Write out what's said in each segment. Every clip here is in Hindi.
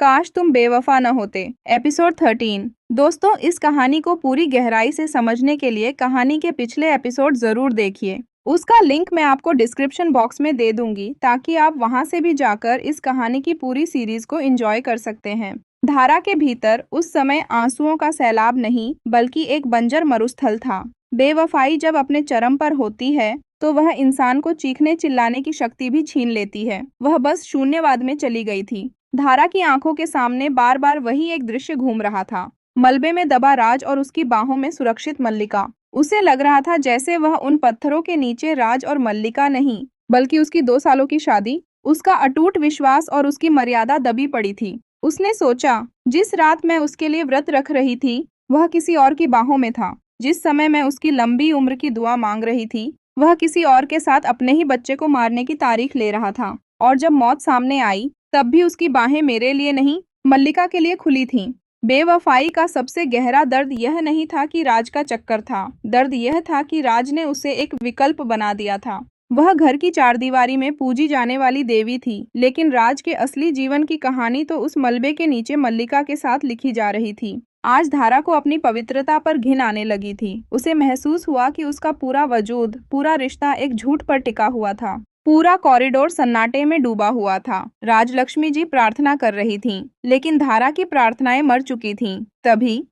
काश तुम बेवफा न होते। एपिसोड 13। दोस्तों, इस कहानी को पूरी गहराई से समझने के लिए कहानी के पिछले एपिसोड जरूर देखिए। उसका लिंक मैं आपको डिस्क्रिप्शन बॉक्स में दे दूंगी ताकि आप वहां से भी जाकर इस कहानी की पूरी सीरीज को एंजॉय कर सकते हैं। धारा के भीतर उस समय आंसुओं का सैलाब नहीं बल्कि एक बंजर मरुस्थल था। बेवफाई जब अपने चरम पर होती है तो वह इंसान को चीखने चिल्लाने की शक्ति भी छीन लेती है। वह बस शून्यवाद में चली गई थी। धारा की आंखों के सामने बार बार वही एक दृश्य घूम रहा था। मलबे में दबा राज और उसकी बाहों में सुरक्षित मल्लिका। उसे लग रहा था जैसे वह उन पत्थरों के नीचे राज और मल्लिका नहीं बल्कि उसकी 2 सालों की शादी, उसका अटूट विश्वास और उसकी मर्यादा दबी पड़ी थी। उसने सोचा, जिस रात मैं उसके लिए व्रत रख रही थी वह किसी और की बाहों में था। जिस समय मैं उसकी लंबी उम्र की दुआ मांग रही थी वह किसी और के साथ अपने ही बच्चे को मारने की तारीख ले रहा था। और जब मौत सामने आई तब भी उसकी बाहें मेरे लिए नहीं, मल्लिका के लिए खुली थीं। बेवफाई का सबसे गहरा दर्द यह नहीं था कि राज का चक्कर था, दर्द यह था कि राज ने उसे एक विकल्प बना दिया था। वह घर की चारदीवारी में पूजी जाने वाली देवी थी, लेकिन राज के असली जीवन की कहानी तो उस मलबे के नीचे मल्लिका के साथ लिखी जा रही थी। आज धारा को अपनी पवित्रता पर घिन आने लगी थी। उसे महसूस हुआ कि उसका पूरा वजूद, पूरा रिश्ता एक झूठ पर टिका हुआ था। पूरा कॉरिडोर सन्नाटे में डूबा हुआ था। राजलक्ष्मी जी प्रार्थना कर रही थीं, लेकिन धारा की प्रार्थनाएं मर चुकी थीं। तभी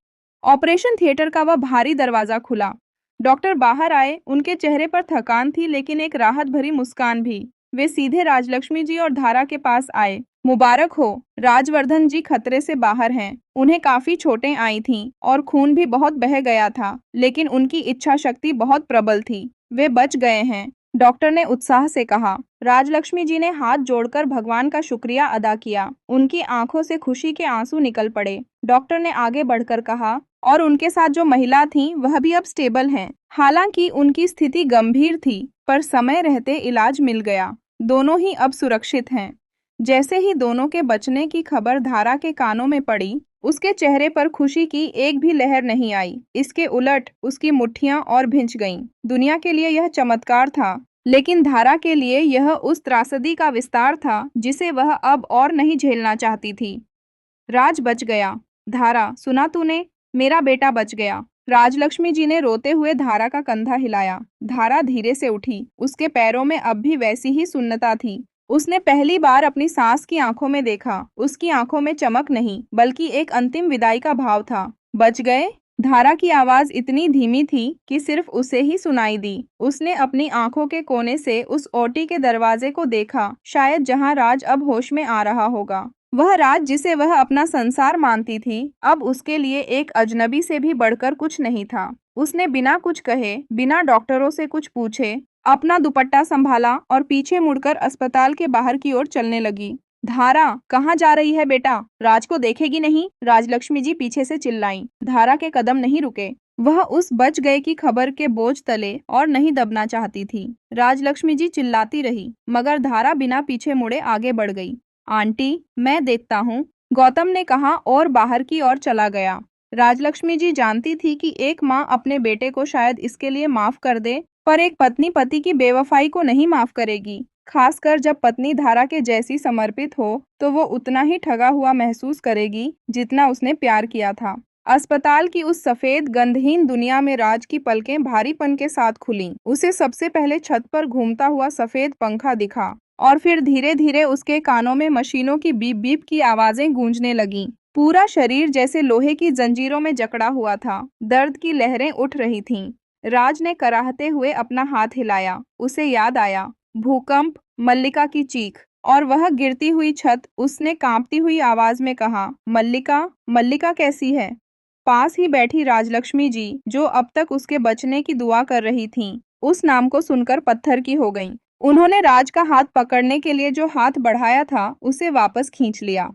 ऑपरेशन थिएटर का वह भारी दरवाजा खुला। डॉक्टर बाहर आए। उनके चेहरे पर थकान थी लेकिन एक राहत भरी मुस्कान भी। वे सीधे राजलक्ष्मी जी और धारा के पास आए। मुबारक हो, राजवर्धन जी खतरे से बाहर हैं। उन्हें काफी चोटें आई थीं और खून भी बहुत बह गया था, लेकिन उनकी इच्छा शक्ति बहुत प्रबल थी। वे बच गए हैं, डॉक्टर ने उत्साह से कहा। राजलक्ष्मी जी ने हाथ जोड़कर भगवान का शुक्रिया अदा किया। उनकी आंखों से खुशी के आंसू निकल पड़े। डॉक्टर ने आगे बढ़कर कहा, और उनके साथ जो महिला थी वह भी अब स्टेबल हैं। हालांकि उनकी स्थिति गंभीर थी, पर समय रहते इलाज मिल गया। दोनों ही अब सुरक्षित हैं। जैसे ही दोनों के बचने की खबर धारा के कानों में पड़ी, उसके चेहरे पर खुशी की एक भी लहर नहीं आई। इसके उलट उसकी मुट्ठियां और भिंच गईं। दुनिया के लिए यह चमत्कार था, लेकिन धारा के लिए यह उस त्रासदी का विस्तार था जिसे वह अब और नहीं झेलना चाहती थी। राज बच गया। धारा, सुना तूने? मेरा बेटा बच गया। राजलक्ष्मी जी ने रोते हुए धारा का कंधा हिलाया। धारा धीरे से उठी। उसके पैरों में अब भी वैसी ही सुन्नता थी। उसने पहली बार अपनी सास की आंखों में देखा। उसकी आंखों में चमक नहीं बल्कि एक अंतिम विदाई का भाव था। बच गए? धारा की आवाज इतनी धीमी थी कि सिर्फ उसे ही सुनाई दी। उसने अपनी आंखों के कोने से उस ओटी के दरवाजे को देखा, शायद जहां राज अब होश में आ रहा होगा। वह राज जिसे वह अपना संसार मानती थी, अब उसके लिए एक अजनबी से भी बढ़कर कुछ नहीं था। उसने बिना कुछ कहे, बिना डॉक्टरों से कुछ पूछे, अपना दुपट्टा संभाला और पीछे मुड़कर अस्पताल के बाहर की ओर चलने लगी। धारा, कहाँ जा रही है बेटा? राज को देखेगी नहीं? राजलक्ष्मी जी पीछे से चिल्लाईं। धारा के कदम नहीं रुके। वह उस बच गए की खबर के बोझ तले और नहीं दबना चाहती थी। राजलक्ष्मी जी चिल्लाती रही, मगर धारा बिना पीछे मुड़े आगे बढ़ गई। आंटी, मैं देखता हूँ, गौतम ने कहा और बाहर की ओर चला गया। राजलक्ष्मी जी जानती थी कि एक माँ अपने बेटे को शायद इसके लिए माफ कर दे, पर एक पत्नी पति की बेवफाई को नहीं माफ करेगी। खासकर जब पत्नी धारा के जैसी समर्पित हो, तो वो उतना ही ठगा हुआ महसूस करेगी जितना उसने प्यार किया था। अस्पताल की उस सफेद गंधहीन दुनिया में राज की पलकें भारीपन के साथ खुलीं। उसे सबसे पहले छत पर घूमता हुआ सफेद पंखा दिखा, और फिर धीरे धीरे उसके कानों में मशीनों की बीप बीप की आवाजें गूंजने लगीं। पूरा शरीर जैसे लोहे की जंजीरों में जकड़ा हुआ था। दर्द की लहरें उठ रही थीं। राज ने कराहते हुए अपना हाथ हिलाया। उसे याद आया, भूकंप, मल्लिका की चीख और वह गिरती हुई छत। उसने कांपती हुई आवाज में कहा, मल्लिका, मल्लिका कैसी है? पास ही बैठी राजलक्ष्मी जी, जो अब तक उसके बचने की दुआ कर रही थीं, उस नाम को सुनकर पत्थर की हो गईं। उन्होंने राज का हाथ पकड़ने के लिए जो हाथ बढ़ाया था, उसे वापस खींच लिया।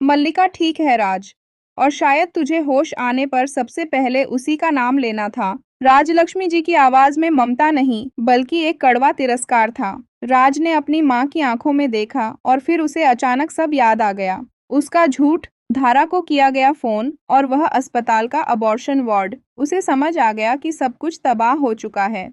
मल्लिका ठीक है राज, और शायद तुझे होश आने पर सबसे पहले उसी का नाम लेना था। राजलक्ष्मी जी की आवाज में ममता नहीं बल्कि एक कड़वा तिरस्कार था। राज ने अपनी माँ की आंखों में देखा और फिर उसे अचानक सब याद आ गया। उसका झूठ, धारा को किया गया फोन और वह अस्पताल का अबॉर्शन वार्ड। उसे समझ आ गया कि सब कुछ तबाह हो चुका है।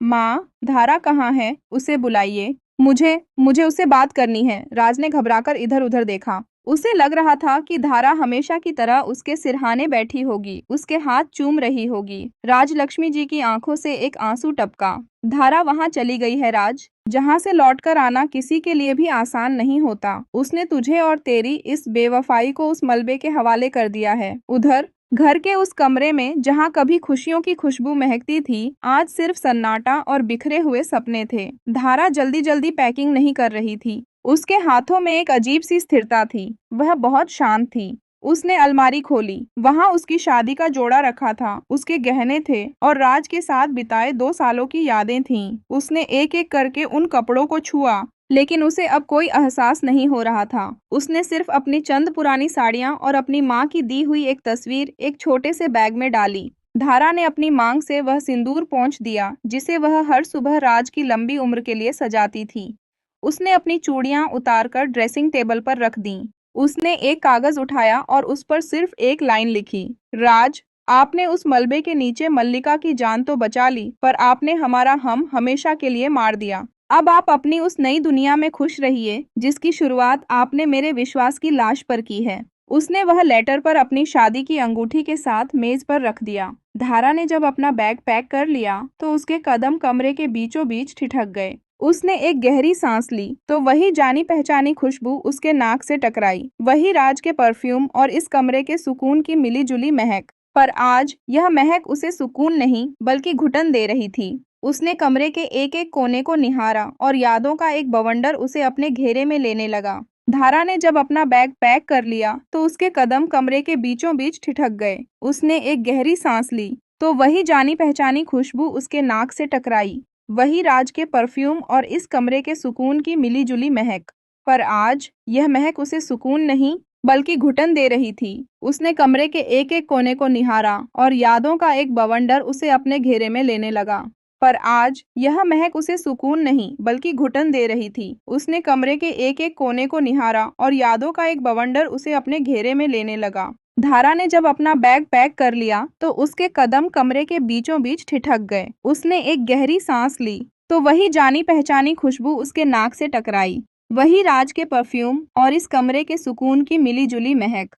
माँ, धारा कहाँ है? उसे बुलाइए। मुझे मुझे उससे बात करनी है। राज ने घबराकर इधर उधर देखा। उसे लग रहा था कि धारा हमेशा की तरह उसके सिरहाने बैठी होगी, उसके हाथ चूम रही होगी। राजलक्ष्मी जी की आंखों से एक आंसू टपका। धारा वहां चली गई है राज, जहां से लौटकर आना किसी के लिए भी आसान नहीं होता। उसने तुझे और तेरी इस बेवफाई को उस मलबे के हवाले कर दिया है। उधर घर के उस कमरे में जहां कभी खुशियों की खुशबू महकती थी, आज सिर्फ सन्नाटा और बिखरे हुए सपने थे। धारा जल्दी जल्दी पैकिंग नहीं कर रही थी। उसके हाथों में एक अजीब सी स्थिरता थी। वह बहुत शांत थी। उसने अलमारी खोली। वहां उसकी शादी का जोड़ा रखा था, उसके गहने थे और राज के साथ बिताए 2 सालों की यादें थीं। उसने एक एक करके उन कपड़ों को छुआ, लेकिन उसे अब कोई एहसास नहीं हो रहा था। उसने सिर्फ अपनी चंद पुरानी साड़ियां और अपनी माँ की दी हुई एक तस्वीर एक छोटे से बैग में डाली। धारा ने अपनी मांग से वह सिंदूर पोंछ दिया, जिसे वह हर सुबह राज की लंबी उम्र के लिए सजाती थी। उसने अपनी चूड़ियां उतारकर ड्रेसिंग टेबल पर रख दीं। उसने एक कागज उठाया और उस पर सिर्फ एक लाइन लिखी, राज, आपने उस मलबे के नीचे मल्लिका की जान तो बचा ली, पर आपने हमारा हम हमेशा के लिए मार दिया। अब आप अपनी उस नई दुनिया में खुश रहिए, जिसकी शुरुआत आपने मेरे विश्वास की लाश पर की है। उसने वह लेटर पर अपनी शादी की अंगूठी के साथ मेज पर रख दिया। धारा ने जब अपना बैग पैक कर लिया, तो उसके कदम कमरे के बीचों बीच ठिठक गए। उसने एक गहरी सांस ली, तो वही जानी पहचानी खुशबू उसके नाक से टकराई, वही राज के परफ्यूम और इस कमरे के सुकून की मिली जुली महक। पर आज यह महक उसे सुकून नहीं, बल्कि घुटन दे रही थी। उसने कमरे के एक एक कोने को निहारा और यादों का एक बवंडर उसे अपने घेरे में लेने लगा। धारा ने जब अपना बैग पैक कर लिया, तो उसके कदम कमरे के बीचों बीच ठिठक गए। उसने एक गहरी सांस ली, तो वही जानी पहचानी खुशबू उसके नाक से टकराई, वही राज के परफ्यूम और इस कमरे के सुकून की मिली जुली महक। पर आज यह महक उसे सुकून नहीं, बल्कि घुटन दे रही थी। उसने कमरे के एक एक कोने को निहारा और यादों का एक बवंडर उसे अपने घेरे में लेने लगा। पर आज यह महक उसे सुकून नहीं, बल्कि घुटन दे रही थी। उसने कमरे के एक एक कोने को निहारा और यादों का एक बवंडर उसे अपने घेरे में लेने लगा। धारा ने जब अपना बैग पैक कर लिया, तो उसके कदम कमरे के बीचों बीच ठिठक गए। उसने एक गहरी सांस ली, तो वही जानी पहचानी खुशबू उसके नाक से टकराई, वही राज के परफ्यूम और इस कमरे के सुकून की मिली जुली महक।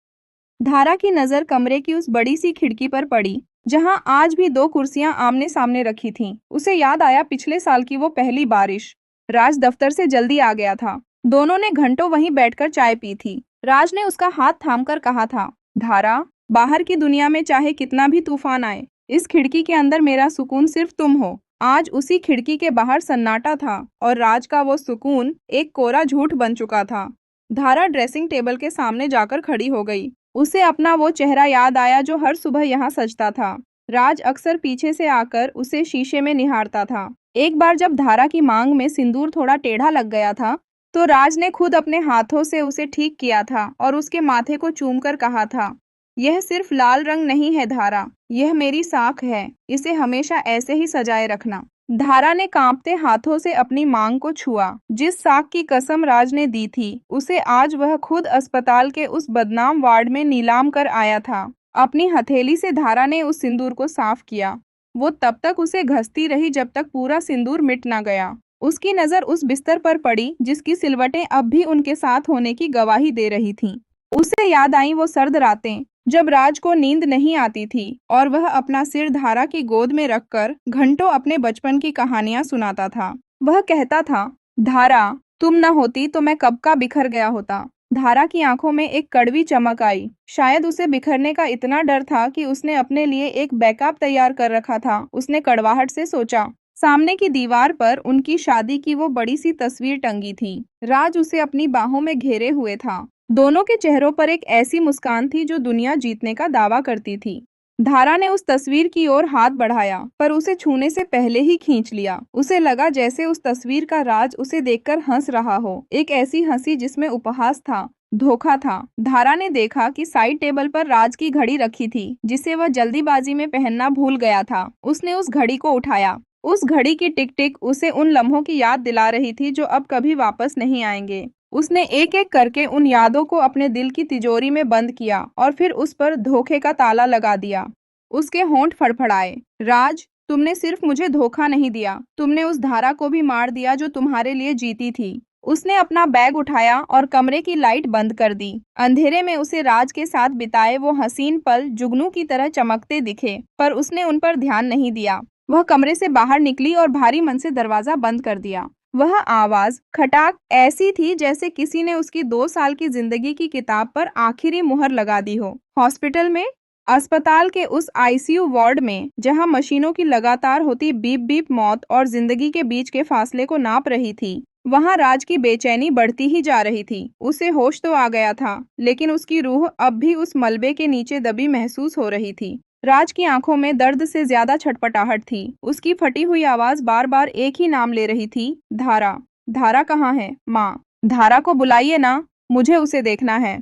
धारा की नजर कमरे की उस बड़ी सी खिड़की पर पड़ी, जहां आज भी 2 कुर्सियां आमने सामने रखी थीं। उसे याद आया पिछले साल की वो पहली बारिश। राज दफ्तर से जल्दी आ गया था। दोनों ने घंटों वहीं बैठकर चाय पी थी। राज ने उसका हाथ थामकर कहा था, धारा, बाहर की दुनिया में चाहे कितना भी तूफान आए, इस खिड़की के अंदर मेरा सुकून सिर्फ तुम हो। आज उसी खिड़की के बाहर सन्नाटा था और राज का वो सुकून एक कोरा झूठ बन चुका था। धारा ड्रेसिंग टेबल के सामने जाकर खड़ी हो गई। उसे अपना वो चेहरा याद आया जो हर सुबह यहाँ सजता था। राज अक्सर पीछे से आकर उसे शीशे में निहारता था। एक बार जब धारा की मांग में सिंदूर थोड़ा टेढ़ा लग गया था, तो राज ने खुद अपने हाथों से उसे ठीक किया था और उसके माथे को चूमकर कहा था, यह सिर्फ लाल रंग नहीं है धारा, यह मेरी साख है, इसे हमेशा ऐसे ही सजाए रखना। धारा ने कांपते हाथों से अपनी मांग को छुआ। जिस साख की कसम राज ने दी थी, उसे आज वह खुद अस्पताल के उस बदनाम वार्ड में नीलाम कर आया था। अपनी हथेली से धारा ने उस सिंदूर को साफ किया। वो तब तक उसे घसती रही जब तक पूरा सिंदूर मिट न गया। उसकी नजर उस बिस्तर पर पड़ी जिसकी सिलवटें अब भी उनके साथ होने की गवाही दे रही थीं। उसे याद आई वो सर्द रातें, जब राज को नींद नहीं आती थी और वह अपना सिर धारा की गोद में रखकर घंटों अपने बचपन की कहानियां सुनाता था। वह कहता था, धारा, तुम न होती तो मैं कब का बिखर गया होता। धारा की आंखों में एक कड़वी चमक आई। शायद उसे बिखरने का इतना डर था कि उसने अपने लिए एक बैकअप तैयार कर रखा था। उसने कड़वाहट से सोचा। सामने की दीवार पर उनकी शादी की वो बड़ी सी तस्वीर टंगी थी। राज उसे अपनी बाहों में घेरे हुए था। दोनों के चेहरों पर एक ऐसी मुस्कान थी जो दुनिया जीतने का दावा करती थी। धारा ने उस तस्वीर की ओर हाथ बढ़ाया, पर उसे छूने से पहले ही खींच लिया। उसे लगा जैसे उस तस्वीर का राज उसे देखकर हंस रहा हो, एक ऐसी हंसी जिसमें उपहास था, धोखा था। धारा ने देखा कि साइड टेबल पर राज की घड़ी रखी थी, जिसे वह जल्दीबाजी में पहनना भूल गया था। उसने उस घड़ी को उठाया। उस घड़ी की टिक टिक उसे उन लम्हों की याद दिला रही थी जो अब कभी वापस नहीं आएंगे। उसने एक एक करके उन यादों को अपने दिल की तिजोरी में बंद किया और फिर उस पर धोखे का ताला लगा दिया। उसके होंठ फड़फड़ाए। राज, तुमने सिर्फ मुझे धोखा नहीं दिया, तुमने उस धारा को भी मार दिया जो तुम्हारे लिए जीती थी। उसने अपना बैग उठाया और कमरे की लाइट बंद कर दी। अंधेरे में उसे राज के साथ बिताए वो हसीन पल जुगनू की तरह चमकते दिखे, पर उसने उन पर ध्यान नहीं दिया। वह कमरे से बाहर निकली और भारी मन से दरवाजा बंद कर दिया। वह आवाज खटाक ऐसी थी जैसे किसी ने उसकी 2 साल की जिंदगी की किताब पर आखिरी मुहर लगा दी हो। हॉस्पिटल में, अस्पताल के उस आईसीयू वार्ड में, जहां मशीनों की लगातार होती बीप बीप मौत और जिंदगी के बीच के फासले को नाप रही थी, वहां राज की बेचैनी बढ़ती ही जा रही थी। उसे होश तो आ गया था, लेकिन उसकी रूह अब भी उस मलबे के नीचे दबी महसूस हो रही थी। राज की आंखों में दर्द से ज्यादा छटपटाहट थी। उसकी फटी हुई आवाज बार बार एक ही नाम ले रही थी, धारा। धारा कहाँ है माँ? धारा को बुलाइए ना, मुझे उसे देखना है।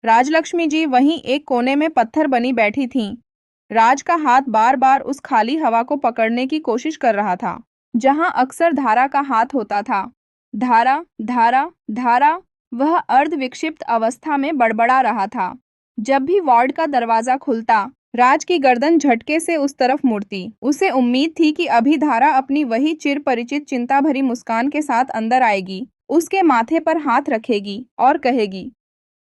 राजलक्ष्मी जी वहीं एक कोने में पत्थर बनी बैठी थीं। राज का हाथ बार बार उस खाली हवा को पकड़ने की कोशिश कर रहा था, जहां अक्सर धारा का हाथ होता था। धारा, धारा, धारा, वह अर्ध विक्षिप्त अवस्था में बड़बड़ा रहा था। जब भी वार्ड का दरवाजा खुलता, राज की गर्दन झटके से उस तरफ मुड़ती। उसे उम्मीद थी कि अभी धारा अपनी वही चिर परिचित चिंता भरी मुस्कान के साथ अंदर आएगी, उसके माथे पर हाथ रखेगी और कहेगी,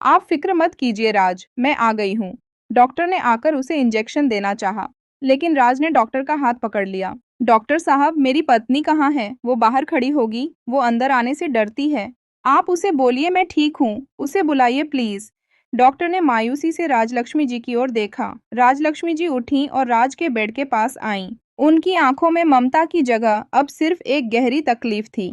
आप फिक्र मत कीजिए राज, मैं आ गई हूँ। डॉक्टर ने आकर उसे इंजेक्शन देना चाहा, लेकिन राज ने डॉक्टर का हाथ पकड़ लिया। डॉक्टर साहब, मेरी पत्नी कहाँ है? वो बाहर खड़ी होगी, वो अंदर आने से डरती है। आप उसे बोलिए मैं ठीक हूँ, उसे बुलाइए प्लीज। डॉक्टर ने मायूसी से राजलक्ष्मी जी की ओर देखा। राजलक्ष्मी जी उठी और राज के बेड के पास आईं। उनकी आंखों में ममता की जगह अब सिर्फ एक गहरी तकलीफ थी।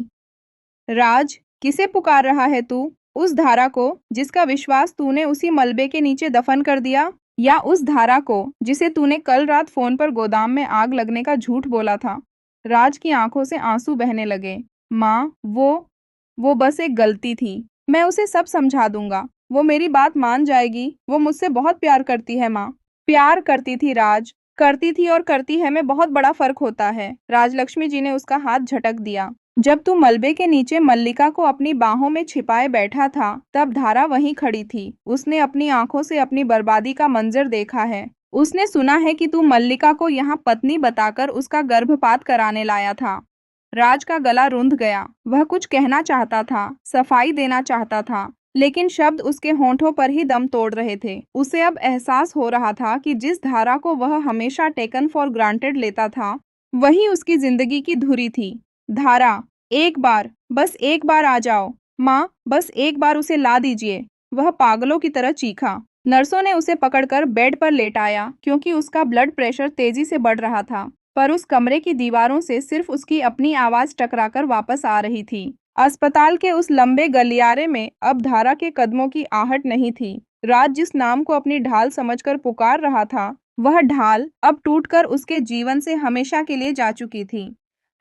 राज, किसे पुकार रहा है तू? उस धारा को जिसका विश्वास तूने उसी मलबे के नीचे दफन कर दिया, या उस धारा को जिसे तूने कल रात फोन पर गोदाम में आग लगने का झूठ बोला था? राज की आंखों से आंसू बहने लगे। माँ, वो बस एक गलती थी। मैं उसे सब समझा दूंगा। वो मेरी बात मान जाएगी। वो मुझसे बहुत प्यार करती है माँ। प्यार करती थी राज, करती थी और करती है में बहुत बड़ा फर्क होता है। राजलक्ष्मी जी ने उसका हाथ झटक दिया। जब तू मलबे के नीचे मल्लिका को अपनी बाहों में छिपाए बैठा था, तब धारा वहीं खड़ी थी। उसने अपनी आंखों से अपनी बर्बादी का मंजर देखा है। उसने सुना है कि तू मल्लिका को यहाँ पत्नी बताकर उसका गर्भपात कराने लाया था। राज का गला रुंध गया। वह कुछ कहना चाहता था, सफाई देना चाहता था, लेकिन शब्द उसके होंठों पर ही दम तोड़ रहे थे। उसे अब एहसास हो रहा था कि जिस धारा को वह हमेशा टेकन फॉर ग्रांटेड लेता था, वही उसकी जिंदगी की धुरी थी। धारा, एक बार, बस एक बार आ जाओ। माँ, बस एक बार उसे ला दीजिए। वह पागलों की तरह चीखा। नर्सों ने उसे पकड़कर बेड पर लेटाया, क्योंकि उसका ब्लड प्रेशर तेजी से बढ़ रहा था। पर उस कमरे की दीवारों से सिर्फ उसकी अपनी आवाज टकराकर वापस आ रही थी। अस्पताल के उस लंबे गलियारे में अब धारा के कदमों की आहट नहीं थी। राज जिस नाम को अपनी ढाल समझकर पुकार रहा था, वह ढाल अब टूटकर उसके जीवन से हमेशा के लिए जा चुकी थी।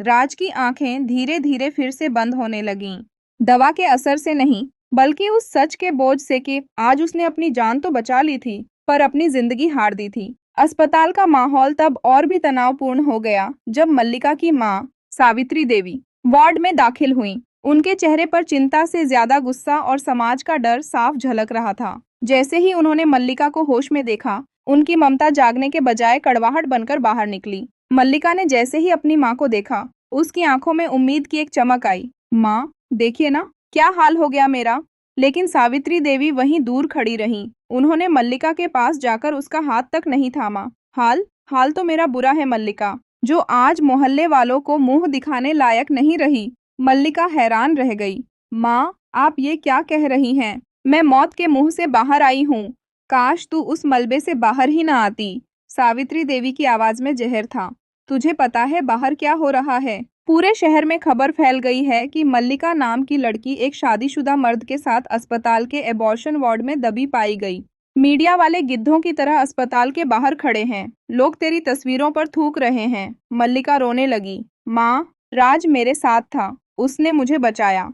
राज की आंखें धीरे धीरे फिर से बंद होने लगीं। दवा के असर से नहीं, बल्कि उस सच के बोझ से कि आज उसने अपनी जान तो बचा ली थी, पर अपनी जिंदगी हार दी थी। अस्पताल का माहौल तब और भी तनावपूर्ण हो गया जब मल्लिका की माँ, सावित्री देवी, वार्ड में दाखिल हुई। उनके चेहरे पर चिंता से ज्यादा गुस्सा और समाज का डर साफ झलक रहा था। जैसे ही उन्होंने मल्लिका को होश में देखा, उनकी ममता जागने के बजाय कड़वाहट बनकर बाहर निकली। मल्लिका ने जैसे ही अपनी माँ को देखा, उसकी आंखों में उम्मीद की एक चमक आई। माँ, देखिए ना, क्या हाल हो गया मेरा। लेकिन सावित्री देवी वहीं दूर खड़ी रहीं। उन्होंने मल्लिका के पास जाकर उसका हाथ तक नहीं थामा। हाल तो मेरा बुरा है मल्लिका, जो आज मोहल्ले वालों को मुंह दिखाने लायक नहीं रही। मल्लिका हैरान रह गई। माँ, आप ये क्या कह रही हैं? मैं मौत के मुंह से बाहर आई हूँ। काश तू उस मलबे से बाहर ही ना आती। सावित्री देवी की आवाज में जहर था। तुझे पता है बाहर क्या हो रहा है? पूरे शहर में खबर फैल गई है कि मल्लिका नाम की लड़की एक शादीशुदा मर्द के साथ अस्पताल के एबॉर्शन वार्ड में दबी पाई गई। मीडिया वाले गिद्धों की तरह अस्पताल के बाहर खड़े हैं। लोग तेरी तस्वीरों पर थूक रहे हैं। मल्लिका रोने लगी। माँ, राज मेरे साथ था, उसने मुझे बचाया।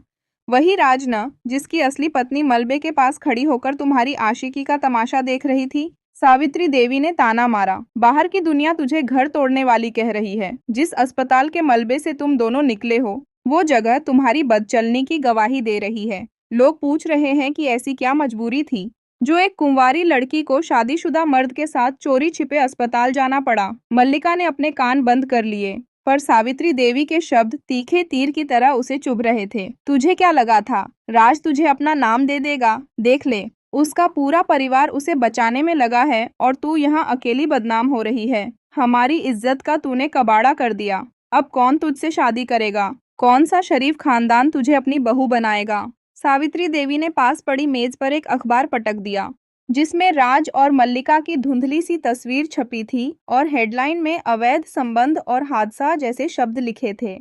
वही राज न, जिसकी असली पत्नी मलबे के पास खड़ी होकर तुम्हारी आशिकी का तमाशा देख रही थी। सावित्री देवी ने ताना मारा। बाहर की दुनिया तुझे घर तोड़ने वाली कह रही है। जिस अस्पताल के मलबे से तुम दोनों निकले हो, वो जगह तुम्हारी बदचलनी की गवाही दे रही है। लोग पूछ रहे हैं कि ऐसी क्या मजबूरी थी जो एक कुंवारी लड़की को शादीशुदा मर्द के साथ चोरी छिपे अस्पताल जाना पड़ा। मल्लिका ने अपने कान बंद कर लिए। पर सावित्री देवी के शब्द तीखे तीर की तरह उसे चुभ रहे थे। तुझे क्या लगा था राज तुझे अपना नाम दे देगा? देख ले, उसका पूरा परिवार उसे बचाने में लगा है और तू यहाँ अकेली बदनाम हो रही है। हमारी इज्जत का तूने कबाड़ा कर दिया। अब कौन तुझसे शादी करेगा? कौन सा शरीफ खानदान तुझे अपनी बहू बनाएगा? सावित्री देवी ने पास पड़ी मेज पर एक अखबार पटक दिया, जिसमें राज और मल्लिका की धुंधली सी तस्वीर छपी थी और हेडलाइन में अवैध संबंध और हादसा जैसे शब्द लिखे थे।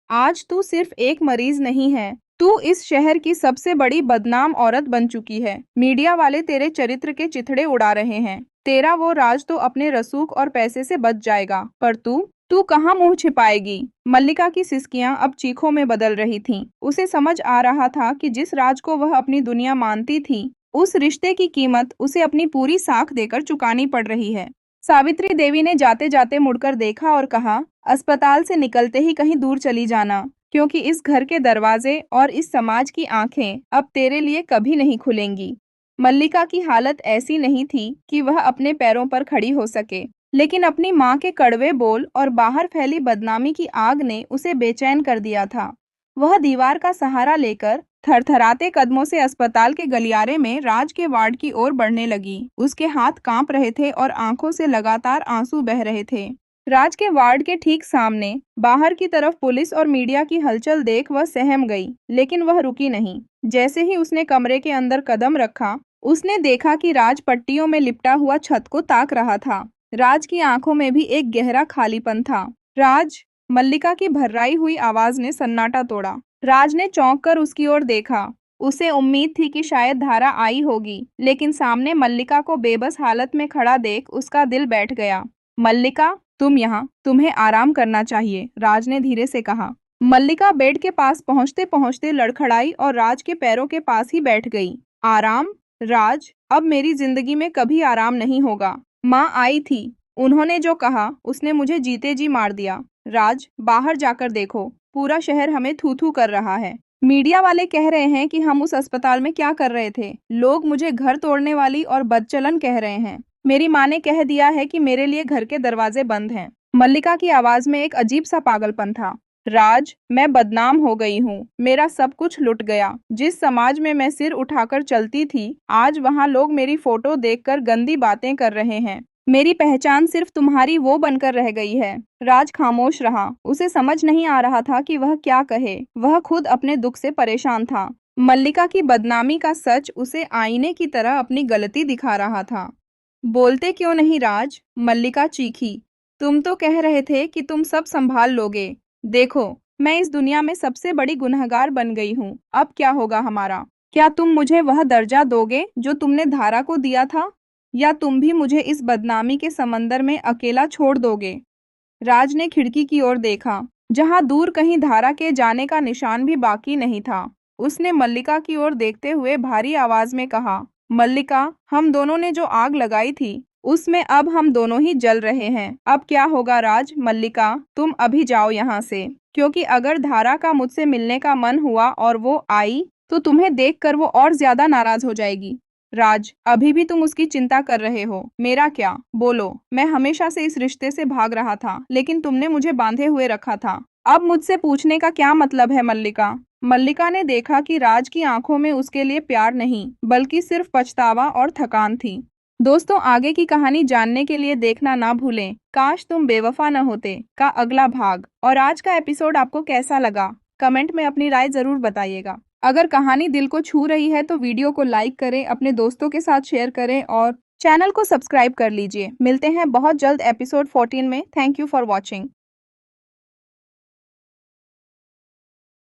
आज तू सिर्फ एक मरीज नहीं है, तू इस शहर की सबसे बड़ी बदनाम औरत बन चुकी है। मीडिया वाले तेरे चरित्र के चिथड़े उड़ा रहे हैं। तेरा वो राज तो अपने रसूख और पैसे से बच जाएगा, पर तू तू कहाँ मुंह छिपाएगी? मल्लिका की सिसकियां अब चीखों में बदल रही थीं। उसे समझ आ रहा था कि जिस राज को वह अपनी दुनिया मानती थी, उस रिश्ते की कीमत उसे अपनी पूरी साख देकर चुकानी पड़ रही है। सावित्री देवी ने जाते जाते मुड़कर देखा और कहा, अस्पताल से निकलते ही कहीं दूर चली जाना, क्योंकि इस घर के दरवाजे और इस समाज की आंखें अब तेरे लिए कभी नहीं खुलेंगी। मल्लिका की हालत ऐसी नहीं थी कि वह अपने पैरों पर खड़ी हो सके, लेकिन अपनी माँ के कड़वे बोल और बाहर फैली बदनामी की आग ने उसे बेचैन कर दिया था। वह दीवार का सहारा लेकर थरथराते कदमों से अस्पताल के गलियारे में राज के वार्ड की ओर बढ़ने लगी। उसके हाथ कांप रहे थे और आंखों से लगातार आंसू बह रहे थे। राज के वार्ड के ठीक सामने बाहर की तरफ पुलिस और मीडिया की हलचल देख वह सहम गई, लेकिन वह रुकी नहीं। जैसे ही उसने कमरे के अंदर कदम रखा, उसने देखा कि राज पट्टियों में लिपटा हुआ छत को ताक रहा था। राज की आंखों में भी एक गहरा खालीपन था। राज, मल्लिका की भर्राई हुई आवाज ने सन्नाटा तोड़ा। राज ने चौंक कर उसकी ओर देखा। उसे उम्मीद थी कि शायद धारा आई होगी, लेकिन सामने मल्लिका को बेबस हालत में खड़ा देख उसका दिल बैठ गया। मल्लिका, तुम यहाँ, तुम्हें आराम करना चाहिए, राज ने धीरे से कहा। मल्लिका बेड के पास पहुंचते पहुंचते लड़खड़ाई और राज के पैरों के पास ही बैठ गई। आराम? राज, अब मेरी जिंदगी में कभी आराम नहीं होगा। माँ आई थी, उन्होंने जो कहा उसने मुझे जीते जी मार दिया। राज, बाहर जाकर देखो, पूरा शहर हमें थू थू कर रहा है। मीडिया वाले कह रहे हैं कि हम उस अस्पताल में क्या कर रहे थे। लोग मुझे घर तोड़ने वाली और बदचलन कह रहे हैं। मेरी माँ ने कह दिया है कि मेरे लिए घर के दरवाजे बंद हैं। मल्लिका की आवाज में एक अजीब सा पागलपन था। राज, मैं बदनाम हो गई हूँ, मेरा सब कुछ लुट गया। जिस समाज में मैं सिर उठाकर चलती थी, आज वहाँ लोग मेरी फोटो देखकर गंदी बातें कर रहे हैं। मेरी पहचान सिर्फ तुम्हारी वो बनकर रह गई है। राज खामोश रहा। उसे समझ नहीं आ रहा था कि वह क्या कहे। वह खुद अपने दुख से परेशान था। मल्लिका की बदनामी का सच उसे आईने की तरह अपनी गलती दिखा रहा था। बोलते क्यों नहीं राज? मल्लिका चीखी। तुम तो कह रहे थे कि तुम सब संभाल लोगे। देखो, मैं इस दुनिया में सबसे बड़ी गुनहगार बन गई हूँ। अब क्या होगा हमारा? क्या तुम मुझे वह दर्जा दोगे जो तुमने धारा को दिया था, या तुम भी मुझे इस बदनामी के समंदर में अकेला छोड़ दोगे? राज ने खिड़की की ओर देखा, जहां दूर कहीं धारा के जाने का निशान भी बाकी नहीं था। उसने मल्लिका की ओर देखते हुए भारी आवाज में कहा, मल्लिका, हम दोनों ने जो आग लगाई थी, उसमें अब हम दोनों ही जल रहे हैं। अब क्या होगा राज? मल्लिका, तुम अभी जाओ यहाँ से, क्योंकि अगर धारा का मुझसे मिलने का मन हुआ और वो आई, तो तुम्हें देखकर वो और ज्यादा नाराज हो जाएगी। राज, अभी भी तुम उसकी चिंता कर रहे हो, मेरा क्या? बोलो। मैं हमेशा से इस रिश्ते से भाग रहा था, लेकिन तुमने मुझे बांधे हुए रखा था। अब मुझसे पूछने का क्या मतलब है मल्लिका? मल्लिका ने देखा कि राज की आंखों में उसके लिए प्यार नहीं, बल्कि सिर्फ पछतावा और थकान थी। दोस्तों, आगे की कहानी जानने के लिए देखना ना भूलें काश तुम बेवफा न होते का अगला भाग। और आज का एपिसोड आपको कैसा लगा, कमेंट में अपनी राय जरूर बताइएगा। अगर कहानी दिल को छू रही है तो वीडियो को लाइक करें, अपने दोस्तों के साथ शेयर करें और चैनल को सब्सक्राइब कर लीजिए। मिलते हैं बहुत जल्द एपिसोड 14 में। Thank you for watching.